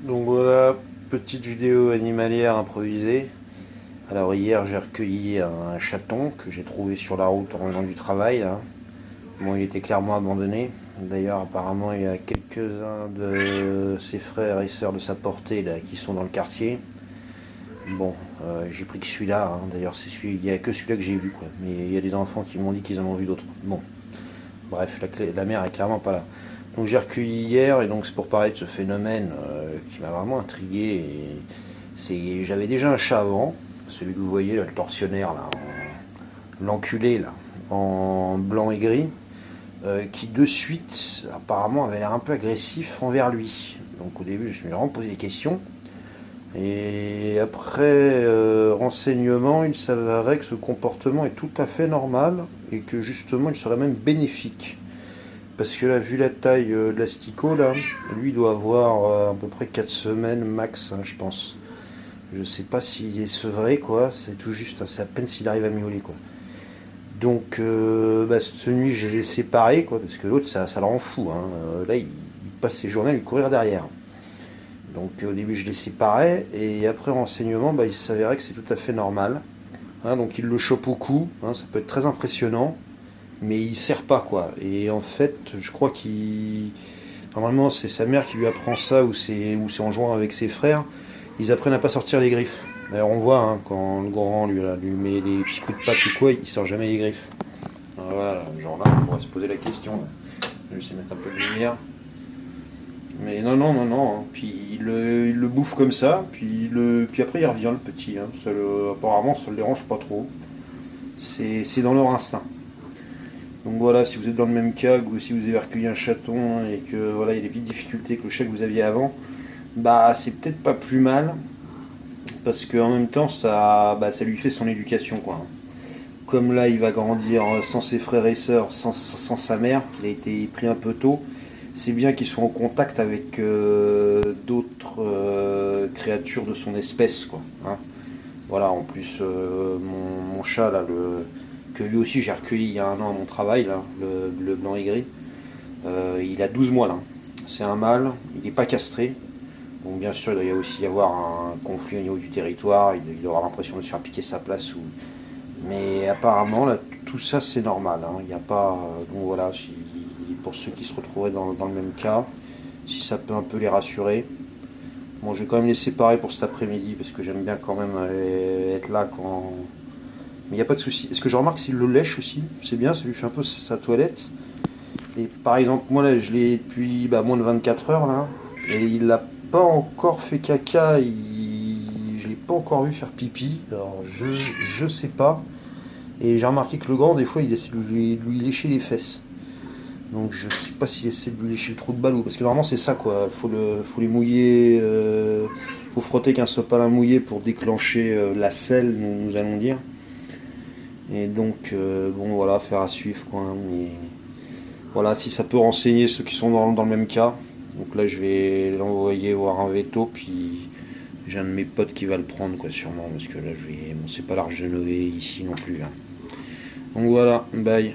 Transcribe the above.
Donc voilà, petite vidéo animalière improvisée. Alors hier j'ai recueilli un chaton que j'ai trouvé sur la route en revenant du travail là. Bon, il était clairement abandonné. D'ailleurs apparemment il y a quelques-uns de ses frères et sœurs de sa portée là, qui sont dans le quartier. Bon, j'ai pris que celui-là, hein. D'ailleurs il n'y a que celui-là que j'ai vu quoi. Mais il y a des enfants qui m'ont dit qu'ils en ont vu d'autres. Bon, bref, la mère est clairement pas là. Donc j'ai recueilli hier et donc c'est pour parler de ce phénomène qui m'a vraiment intrigué. J'avais déjà un chat avant, celui que vous voyez là, le tortionnaire là, l'enculé là, en blanc et gris, qui de suite apparemment avait l'air un peu agressif envers lui. Donc au début je me suis vraiment posé des questions. Et après renseignement, il s'avérait que ce comportement est tout à fait normal et que justement il serait même bénéfique. Parce que là, vu la taille de l'asticot, là, lui doit avoir à peu près 4 semaines max, hein, je pense. Je sais pas s'il est sevré, quoi. C'est tout juste, hein, c'est à peine s'il arrive à miauler, quoi. Donc, cette nuit, je les ai séparés, quoi, parce que l'autre, ça le rend fou. Hein. Là, il passe ses journées à lui courir derrière. Donc, au début, je les séparais, et après renseignement, il s'avérait que c'est tout à fait normal. Hein, donc, il le chope au cou, hein, ça peut être très impressionnant. Mais il sert pas quoi. Et en fait, je crois qu'il normalement c'est sa mère qui lui apprend ça ou c'est en jouant avec ses frères, ils apprennent à pas sortir les griffes. D'ailleurs on voit hein, quand le grand lui met des petits coups de patte ou quoi, il sort jamais les griffes. Alors, voilà, genre là on pourrait se poser la question. Là. Je vais essayer de mettre un peu de lumière. Mais non. Hein. Puis il le bouffe comme ça, puis après il revient le petit. Hein. Apparemment ça le dérange pas trop. C'est dans leur instinct. Donc voilà, si vous êtes dans le même cas, ou si vous avez recueilli un chaton et que voilà, il y a des petites difficultés que le chat que vous aviez avant, c'est peut-être pas plus mal, parce qu'en même temps ça lui fait son éducation quoi. Comme là il va grandir sans ses frères et sœurs, sans sa mère, il a été pris un peu tôt, c'est bien qu'ils soient en contact avec d'autres créatures de son espèce quoi. Hein. Voilà, en plus mon chat là, que lui aussi j'ai recueilli il y a un an à mon travail, là, le blanc et gris. Il a 12 mois là. C'est un mâle, il n'est pas castré. Donc bien sûr il doit y aussi y avoir un conflit au niveau du territoire, il aura l'impression de se faire piquer sa place. Mais apparemment là, tout ça c'est normal. Hein. Il n'y a pas. Donc voilà, pour ceux qui se retrouveraient dans le même cas, si ça peut un peu les rassurer. Bon, je vais quand même les séparer pour cet après-midi parce que j'aime bien quand même être là quand. Mais il n'y a pas de souci. Est-ce que je remarque s'il le lèche aussi? C'est bien, ça lui fait un peu sa toilette. Et par exemple, moi là, je l'ai depuis moins de 24 heures là. Et il n'a pas encore fait caca. Je l'ai pas encore vu faire pipi. Alors je sais pas. Et j'ai remarqué que le grand, des fois, il essaie de lui lécher les fesses. Donc je sais pas s'il essaie de lui lécher le trou de balle ou. Parce que normalement, c'est ça quoi. Faut les mouiller. Faut frotter qu'un sopalin mouillé pour déclencher la selle, nous allons dire. Et donc, voilà, faire à suivre quoi. Hein, mais voilà, si ça peut renseigner ceux qui sont dans le même cas. Donc là, je vais l'envoyer voir un veto, puis j'ai un de mes potes qui va le prendre quoi, sûrement, parce que là, c'est pas large de lever ici non plus. Hein. Donc voilà, bye.